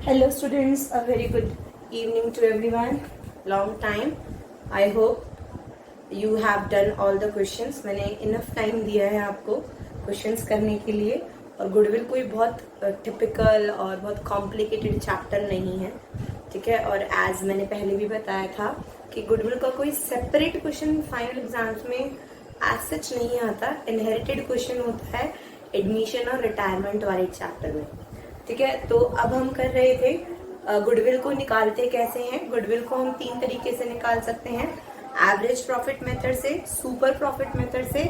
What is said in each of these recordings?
Hello students, a very good evening to everyone. Long time. I hope you have done all the questions. मैंने enough time दिया है आपको questions करने के लिए और गुडविल कोई बहुत टिपिकल और बहुत कॉम्प्लिकेटेड चैप्टर नहीं है, ठीक है। और एज मैंने पहले भी बताया था कि गुडविल का कोई सेपरेट क्वेश्चन फाइनल एग्जाम्स में एज सच नहीं आता, इनहेरिटेड क्वेश्चन होता है एडमिशन और रिटायरमेंट वाले चैप्टर में, ठीक है। तो अब हम कर रहे थे गुडविल को निकालते कैसे हैं। गुडविल को हम 3 तरीके से निकाल सकते हैं, एवरेज प्रॉफिट मेथड से, सुपर प्रॉफिट मेथड से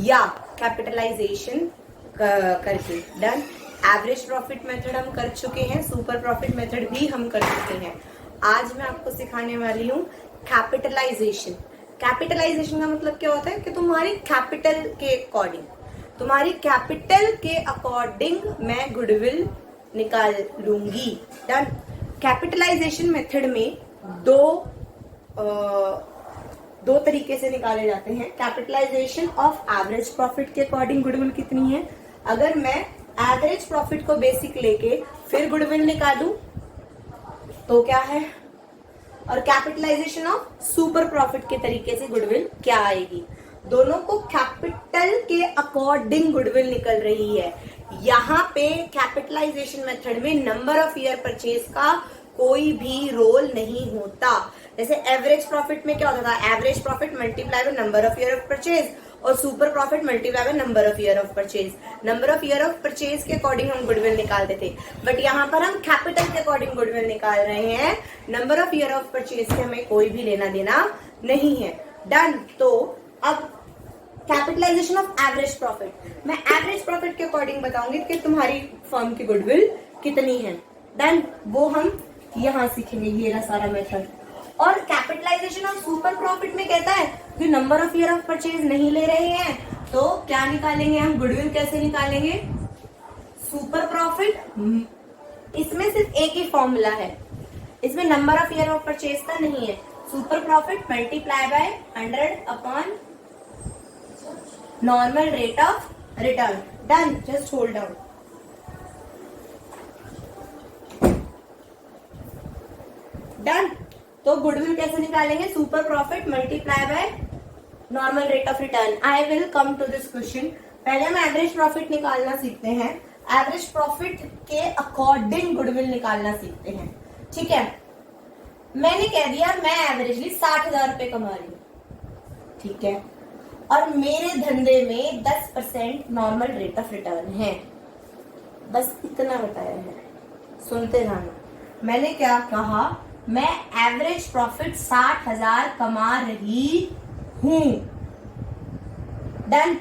या कैपिटलाइजेशन करके। डन। एवरेज प्रॉफिट मेथड हम कर चुके हैं, सुपर प्रॉफिट मेथड भी हम कर चुके हैं। आज मैं आपको सिखाने वाली हूँ कैपिटलाइजेशन। कैपिटलाइजेशन का मतलब क्या होता है कि तुम्हारी कैपिटल के अकॉर्डिंग, तुम्हारी कैपिटल के अकॉर्डिंग मैं गुडविल निकाल लूंगी। डन। कैपिटलाइजेशन मेथड में दो तरीके से निकाले जाते हैं। कैपिटलाइजेशन ऑफ एवरेज प्रॉफिट के अकॉर्डिंग गुडविल कितनी है। अगर मैं एवरेज प्रॉफिट को बेसिक लेके फिर गुडविल निकालूं तो क्या है, और कैपिटलाइजेशन ऑफ सुपर प्रॉफिट के तरीके से गुडविल क्या आएगी। दोनों को कैपिटल के अकॉर्डिंग गुडविल निकल रही है। यहाँ पे कैपिटलाइजेशन मेथड में नंबर ऑफ ईयर परचेज का कोई भी रोल नहीं होता। जैसे एवरेज प्रॉफिट में क्या होता था, average profit multiply by number of year of purchase, और super profit multiply by number of year of purchase. Number of year of purchase के अकॉर्डिंग हम गुडविल निकालते थे, बट यहाँ पर हम कैपिटल के अकॉर्डिंग गुडविल निकाल रहे हैं। Number of year of purchase से हमें कोई भी लेना देना नहीं है। डन। तो अब कैपिटलाइजेशन ऑफ एवरेज प्रॉफिट, मैं एवरेज प्रॉफिट के अकॉर्डिंग बताऊंगी कि तुम्हारी फर्म की गुडविल कितनी है। डन। वो हम यहां सीखेंगे, ये रहा सारा मेथड। और कैपिटलाइजेशन ऑफ सुपर प्रॉफिट में कहता है कि number of year of purchase नहीं ले रहे हैं तो क्या निकालेंगे हम, गुडविल कैसे निकालेंगे। सुपर प्रॉफिट, इसमें सिर्फ एक ही फॉर्मूला है, इसमें number of year of purchase का नहीं है। Super profit multiply by 100 upon normal rate of return. Done. Just hold down. Done. तो गुडविल कैसे निकालेंगे, super profit multiply by normal rate of return. I will come to this question. पहले हम average profit निकालना सीखते हैं, average profit के according goodwill निकालना सीखते हैं, ठीक है। मैंने कह दिया मैं एवरेजली 60,000 रुपए कमा रही हूं, ठीक है, और मेरे धंधे में 10% नॉर्मल रेट ऑफ रिटर्न है। बस इतना बताया है, सुनते जाना। मैंने क्या कहा, मैं एवरेज प्रॉफिट 60,000 कमा रही हूं। डन।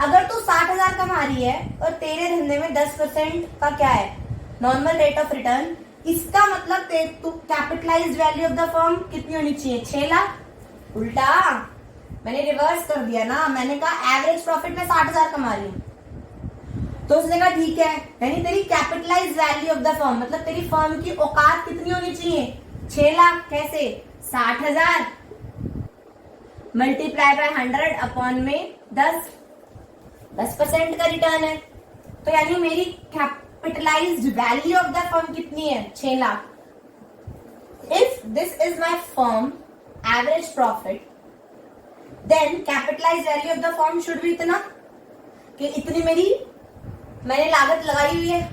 अगर तू 60,000 कमा रही है और तेरे धंधे में 10% का क्या है, नॉर्मल रेट ऑफ रिटर्न, इसका मतलब तू capitalised value of the firm कितनी होनी चाहिए, 6 लाख। उल्टा मैंने रिवर्स कर दिया ना, मैंने कहा एवरेज प्रॉफिट में 60,000 कमा रही हूं, तो उसने कहा ठीक है, यानी तेरी capitalised value of the firm मतलब तेरी फर्म की औकात कितनी होनी चाहिए, 6 लाख। कैसे, 60,000 मल्टीप्लाई बाय 100 अपॉन में 10% का रिटर्न है, तो यानी मेरी capitalized value of the firm कितनी है, 6 lakh. If this is my firm average profit, then capitalized value of the firm should भी इतना, कि इतनी मैंने लागत लगाई हुई है।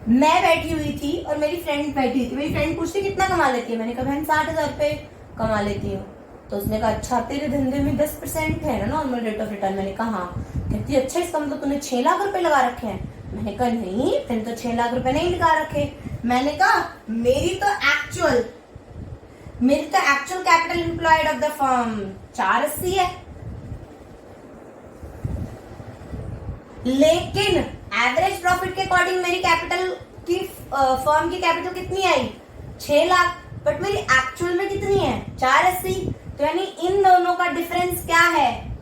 मैं बैठी हुई थी और मेरी फ्रेंड बैठी थी, मेरी फ्रेंड पूछती कितना कमा लेती है, मैंने कहा बहन 60,000 रुपए कमा लेती हूँ। तो उसने कहा अच्छा तेरे धंधे में 10% है ना नॉर्मल रेट ऑफ रिटर्न। मैंने कहा हाँ। कहती अच्छा इसका मतलब तूने 6 लाख रुपए लगा रखे हैं। मैंने कहा नहीं, तूने तो 6 लाख रुपए नहीं लगा रखे। मैंने कहा मेरी तो actual capital employed of the firm 480 है, लेकिन एवरेज प्रॉफिट के अकॉर्डिंग मेरी कैपिटल की फर्म की कैपिटल कितनी आई, 6 लाख, बट मेरी एक्चुअल में कितनी है, 480। तो यानी इन दोनों का डिफरेंस क्या है,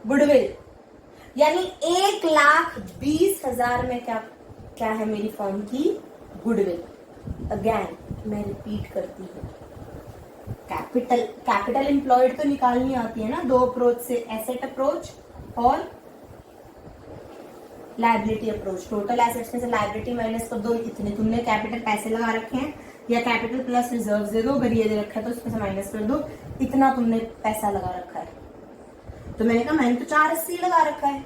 गुडविल। यानी 1,20,000 में क्या है मेरी फर्म की गुडविल। अगेन मैं रिपीट करती हूँ, कैपिटल एम्प्लॉयड तो निकालनी आती है ना, 2 अप्रोच से, एसेट अप्रोच और लायबिलिटी अप्रोच, टोटल एसेट्स में से लायबिलिटी माइनस कर दो, इतने तुमने कैपिटल पैसे लगा रखे हैं, या कैपिटल प्लस रिजर्व दे दो, अगर ये दे रखा है तो उसमें से माइनस कर दो, इतना तुमने पैसा लगा रखा है। तो मैंने कहा मैंने तो 480 लगा रखा है,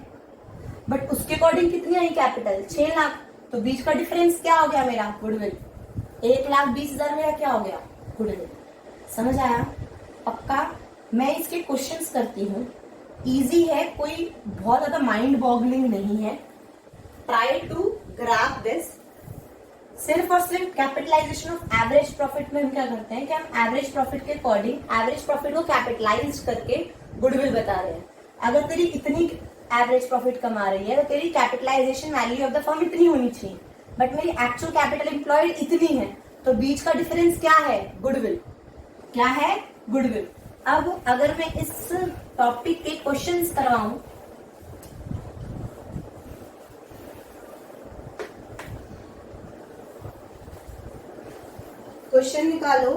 बट उसके अकॉर्डिंग कितनी आई कैपिटल 6 लाख, तो बीच का डिफरेंस क्या हो गया मेरा गुडविल, 1,20,000 मेरा क्या हो गया गुडविल। समझ आया? पक्का? मैं इसके क्वेश्चंस करती हूँ, इजी है, कोई बहुत ज्यादा माइंड बॉगलिंग नहीं है। Try to graph this. सिर्फ और सिर्फ कैपिटलाइजेशन ऑफ एवरेज प्रॉफिट में हम क्या करते हैं कि हम एवरेज प्रॉफिट के अकॉर्डिंग एवरेज प्रॉफिट को कैपिटलाइज करके गुडविल बता रहे हैं। अगर तेरी इतनी एवरेज प्रॉफिट कमा रही है तो तेरी capitalization value of the firm इतनी होनी चाहिए, बट मेरी एक्चुअल कैपिटल एम्प्लॉयड इतनी है, तो बीच का डिफरेंस क्या है गुडविल। क्या है गुडविल। अब अगर मैं इस टॉपिक के क्वेश्चंस करवाऊं, क्वेश्चन निकालो।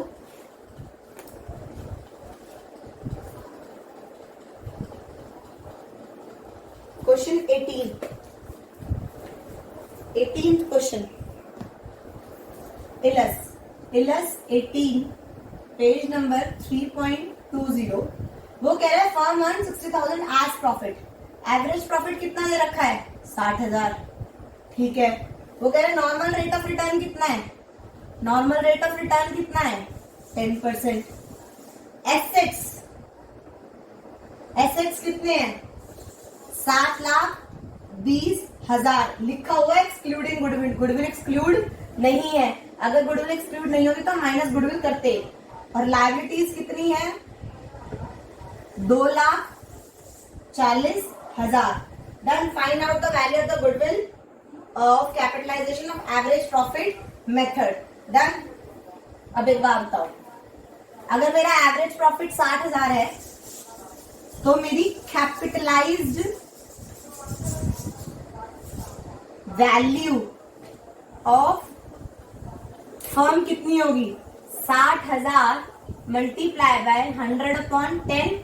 Question 18th question, illus 18 page number 3.20। वो कह रहा है firm earn 60,000 as profit, average profit कितना दे रखा है 60,000। ठीक है। वो कह रहा है नॉर्मल रेट ऑफ रिटर्न कितना है, नॉर्मल रेट ऑफ रिटर्न कितना है 10%। एसेट्स कितने हैं 7,20,000 लिखा हुआ है एक्सक्लूडिंग गुडविल, गुडविल एक्सक्लूड नहीं है। अगर गुडविल एक्सक्लूड नहीं होगी तो माइनस गुडविल करते। और लायबिलिटीज कितनी है 2,40,000। Then find out the value of the goodwill of capitalization of average profit method. Done. अब एक बात बताओ, अगर मेरा एवरेज प्रॉफिट 60,000 है तो मेरी कैपिटलाइज्ड वैल्यू ऑफ फर्म कितनी होगी 60,000 मल्टीप्लाई बाय 100/10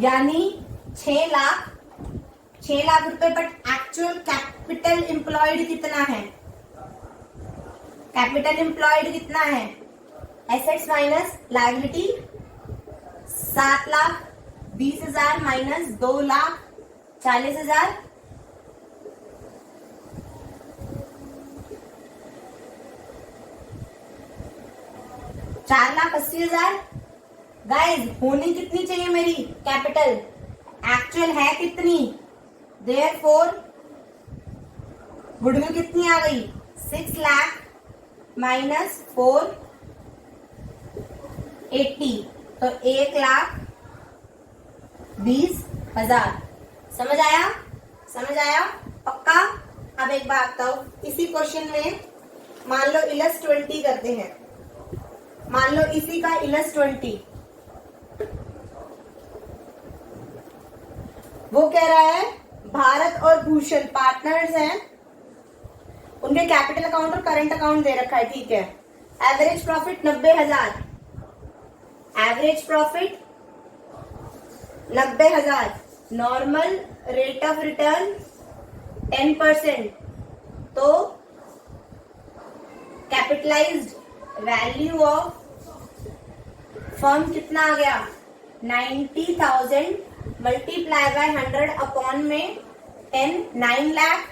यानी 6 लाख रुपए। बट एक्चुअल कैपिटल एम्प्लॉयड कितना है, कैपिटल एम्प्लॉयड कितना है, assets minus liability 7,20,000 minus 2,40,000, $4,80,000। Guys होनी कितनी चाहिए मेरी कैपिटल, एक्चुअल है कितनी, देयरफॉर गुडविल कितनी आ गई 6 लाख माइनस 480, तो 1,20,000। समझ आया? समझ आया? पक्का? अब एक बात बताओ, इसी क्वेश्चन में मान लो इलस 20 करते हैं, मान लो इसी का इलस 20। वो कह रहा है भारत और भूषण पार्टनर्स हैं, उनके कैपिटल अकाउंट और करंट अकाउंट दे रखा है। ठीक है। Average profit 90,000, average profit 90,000, normal rate of return 10%, तो कैपिटलाइज्ड वैल्यू ऑफ फर्म कितना आ गया 90,000 मल्टीप्लाई बाय 100 में 10, 9 लाख।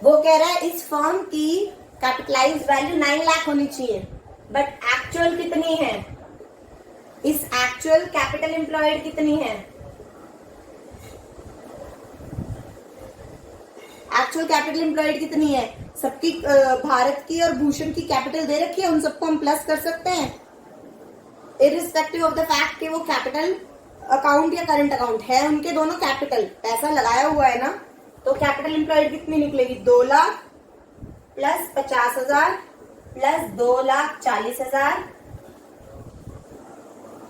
वो कह रहा है इस फर्म की कैपिटलाइज्ड वैल्यू 9 लाख होनी चाहिए, बट एक्चुअल कितनी है, इस एक्चुअल कैपिटल एम्प्लॉयड कितनी है, एक्चुअल कैपिटल एम्प्लॉयड कितनी है सबकी, भारत की और भूषण की कैपिटल दे रखी है, उन सबको हम प्लस कर सकते हैं इररिस्पेक्टिव ऑफ द फैक्ट कि वो कैपिटल अकाउंट या करंट अकाउंट है, उनके दोनों कैपिटल पैसा लगाया हुआ है ना, तो कैपिटल एम्प्लॉयड कितनी निकलेगी 2 लाख प्लस 50,000 प्लस 2,40,000।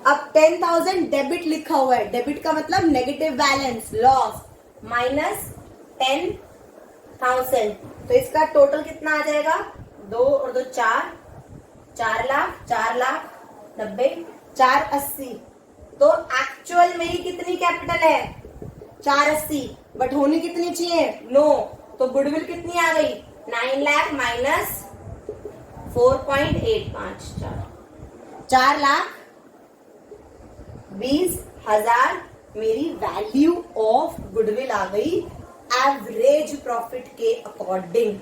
अब 10,000 डेबिट लिखा हुआ है, डेबिट का मतलब नेगेटिव बैलेंस लॉस माइनस 10,000, तो इसका टोटल कितना आ जाएगा 2 और 2 4 लाख 90 480। तो एक्चुअल मेरी कितनी कैपिटल है 480, बट होनी कितनी चाहिए? 9। तो गुडविल कितनी आ गई? 9 लाख माइनस 4.854, 4,20,000 मेरी वैल्यू ऑफ गुडविल आ गई एवरेज प्रॉफिट के अकॉर्डिंग।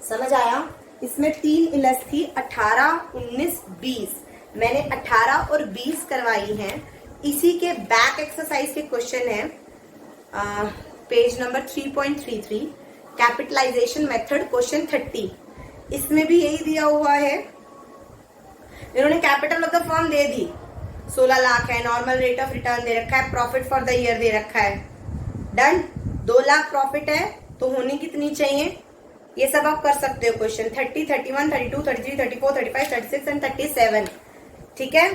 समझ आया? इसमें 3 इलस थी, 18, 19, 20। मैंने 18 और 20 करवाई हैं। इसी के बैक एक्सरसाइज के क्वेश्चन है page number 3.33, capitalization method question 30। इसमें भी यही दिया हुआ है। इन्होंने कैपिटल ऑफ द फर्म दे दी, 16 लाख है, नॉर्मल रेट ऑफ रिटर्न दे रखा है, प्रॉफिट फॉर द ईयर दे रखा है। डन। 2 लाख प्रॉफिट है तो होनी कितनी चाहिए? ये सब आप कर सकते हो क्वेश्चन 30, 31, 32, 33, 34, 35, 36 एंड 37। ठीक है,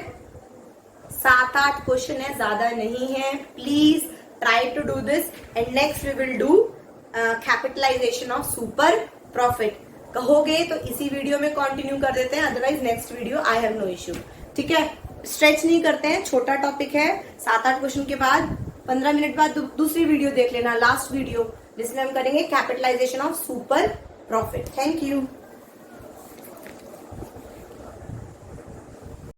7-8 क्वेश्चन है, ज्यादा नहीं है। Please try to do this and next we will do capitalization of super profit. कहोगे तो इसी वीडियो में कंटिन्यू कर देते हैं, otherwise next video I have no issue. ठीक है, स्ट्रेच नहीं करते हैं, छोटा टॉपिक है। 7-8 क्वेश्चन के बाद 15 मिनट बाद दूसरी वीडियो देख लेना, लास्ट वीडियो, जिसमें हम करेंगे capitalization of super profit. Thank you.